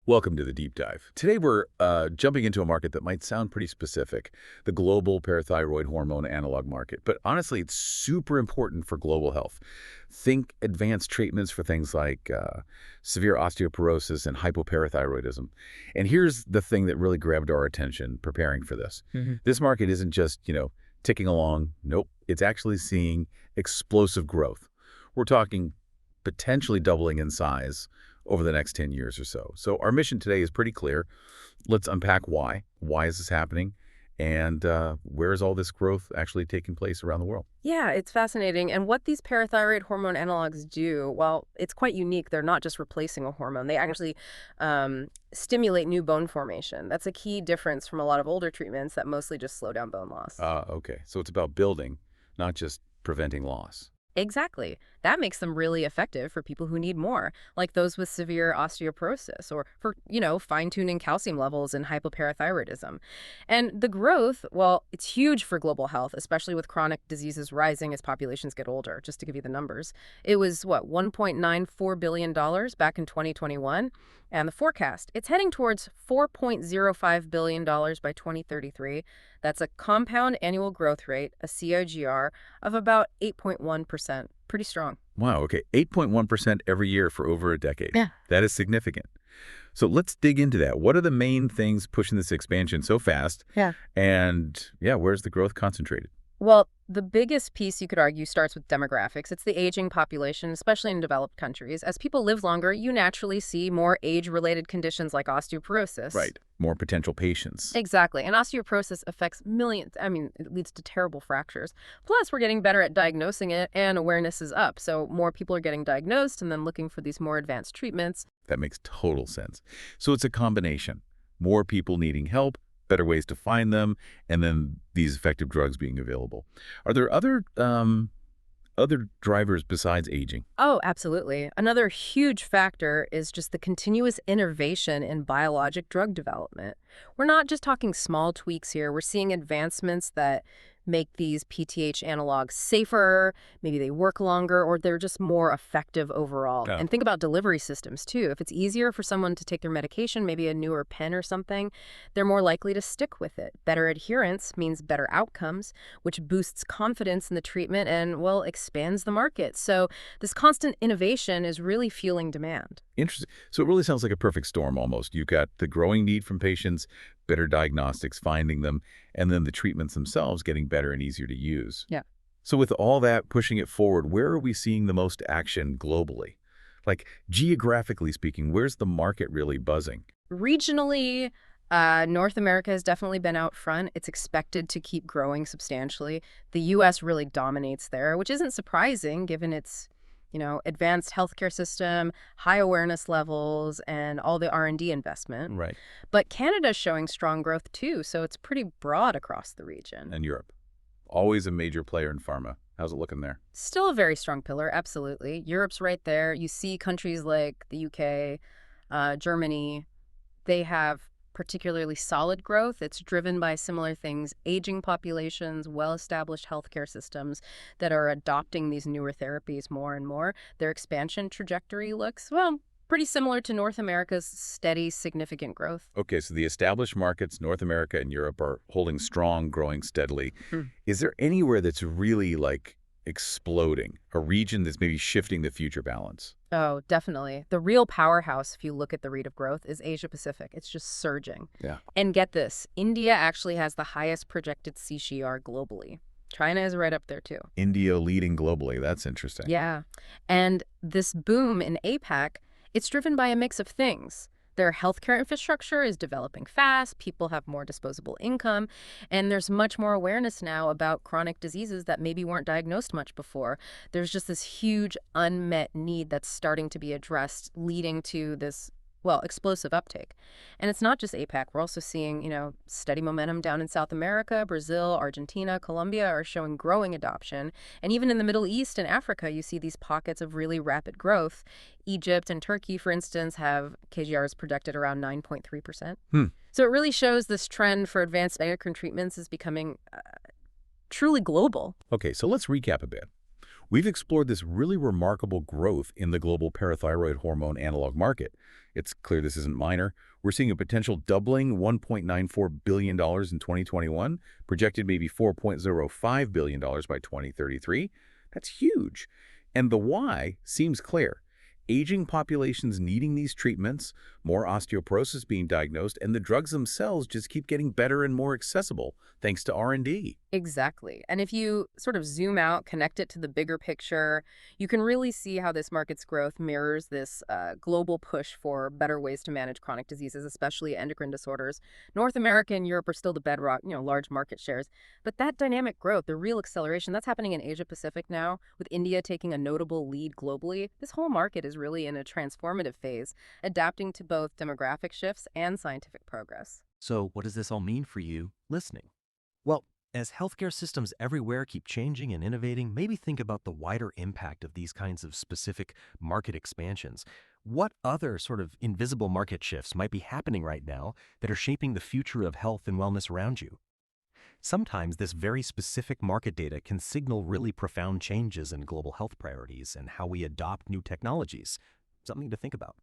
Welcome to the deep dive. Today we're jumping into a market that might sound pretty specific, the global parathyroid hormone analog market. But honestly, it's super important for global health. Think advanced treatments for things like severe osteoporosis and hypoparathyroidism. And here's the thing that really grabbed our attention preparing for this. This market isn't just, ticking along. Nope. It's actually seeing explosive growth. We're talking potentially doubling in size over the next 10 years or so. So our mission today is pretty clear. Let's unpack why. Why is this happening? And where is all this growth actually taking place around the world? Yeah, it's fascinating. And what these parathyroid hormone analogs do, well, it's quite unique. They're not just replacing a hormone. They actually stimulate new bone formation. That's a key difference from a lot of older treatments that mostly just slow down bone loss. Okay. So it's about building, not just preventing loss. Exactly. That makes them really effective for people who need more, like those with severe osteoporosis or for, fine-tuning calcium levels and hypoparathyroidism. And the growth, well, it's huge for global health, especially with chronic diseases rising as populations get older, just to give you the numbers. It was, $1.94 billion back in 2021? And the forecast, it's heading towards $4.05 billion by 2033. That's a compound annual growth rate, a CAGR, of about 8.1%. Pretty strong. Wow, okay. 8.1% every year for over a decade. Yeah. That is significant. So let's dig into that. What are the main things pushing this expansion so fast? Yeah. And, where's the growth concentrated? Well, the biggest piece, you could argue, starts with demographics. It's the aging population, especially in developed countries. As people live longer, you naturally see more age-related conditions like osteoporosis. Right. More potential patients. Exactly. And osteoporosis affects millions. It leads to terrible fractures. Plus, we're getting better at diagnosing it, and awareness is up. So more people are getting diagnosed and then looking for these more advanced treatments. That makes total sense. So it's a combination. More people needing help, better ways to find them, and then these effective drugs being available. Are there other drivers besides aging? Oh, absolutely. Another huge factor is just the continuous innovation in biologic drug development. We're not just talking small tweaks here. We're seeing advancements that make these PTH analogs safer, maybe they work longer, or they're just more effective overall. Yeah. And think about delivery systems, too. If it's easier for someone to take their medication, maybe a newer pen or something, they're more likely to stick with it. Better adherence means better outcomes, which boosts confidence in the treatment and, expands the market. So this constant innovation is really fueling demand. Interesting. So it really sounds like a perfect storm almost. You've got the growing need from patients, better diagnostics, finding them, and then the treatments themselves getting better and easier to use. Yeah. So with all that pushing it forward, where are we seeing the most action globally? Like geographically speaking, where's the market really buzzing? Regionally, North America has definitely been out front. It's expected to keep growing substantially. The U.S. really dominates there, which isn't surprising given its advanced healthcare system, high awareness levels, and all the R&D investment. Right. But Canada's showing strong growth too, so it's pretty broad across the region. And Europe. Always a major player in pharma. How's it looking there? Still a very strong pillar, absolutely. Europe's right there. You see countries like the UK, Germany, they have particularly solid growth. It's driven by similar things, aging populations, well-established healthcare systems that are adopting these newer therapies more and more. Their expansion trajectory looks, pretty similar to North America's steady, significant growth. Okay, so the established markets, North America and Europe, are holding strong, growing steadily. Is there anywhere that's really exploding, a region that's maybe shifting the future balance? Oh, definitely. The real powerhouse, if you look at the rate of growth, is Asia Pacific. It's just surging. Yeah. And get this, India actually has the highest projected CCR globally. China is right up there too. India leading globally. That's interesting. Yeah. And this boom in APAC, it's driven by a mix of things. Their healthcare infrastructure is developing fast, people have more disposable income, and there's much more awareness now about chronic diseases that maybe weren't diagnosed much before. There's just this huge unmet need that's starting to be addressed, leading to this explosive uptake. And it's not just APAC. We're also seeing, steady momentum down in South America. Brazil, Argentina, Colombia are showing growing adoption. And even in the Middle East and Africa, you see these pockets of really rapid growth. Egypt and Turkey, for instance, have KGRs projected around 9.3%. So it really shows this trend for advanced endocrine treatments is becoming truly global. Okay, so let's recap a bit. We've explored this really remarkable growth in the global parathyroid hormone analog market. It's clear this isn't minor. We're seeing a potential doubling, $1.94 billion in 2021, projected maybe $4.05 billion by 2033. That's huge. And the why seems clear. Aging populations needing these treatments, more osteoporosis being diagnosed, and the drugs themselves just keep getting better and more accessible thanks to R&D. Exactly. And if you sort of zoom out, connect it to the bigger picture, you can really see how this market's growth mirrors this global push for better ways to manage chronic diseases, especially endocrine disorders. North America and Europe are still the bedrock, large market shares. But that dynamic growth, the real acceleration, that's happening in Asia Pacific now, with India taking a notable lead globally. This whole market is really in a transformative phase, adapting to both demographic shifts and scientific progress. So, what does this all mean for you listening? Well, as healthcare systems everywhere keep changing and innovating, maybe think about the wider impact of these kinds of specific market expansions. What other sort of invisible market shifts might be happening right now that are shaping the future of health and wellness around you? Sometimes this very specific market data can signal really profound changes in global health priorities and how we adopt new technologies. Something to think about.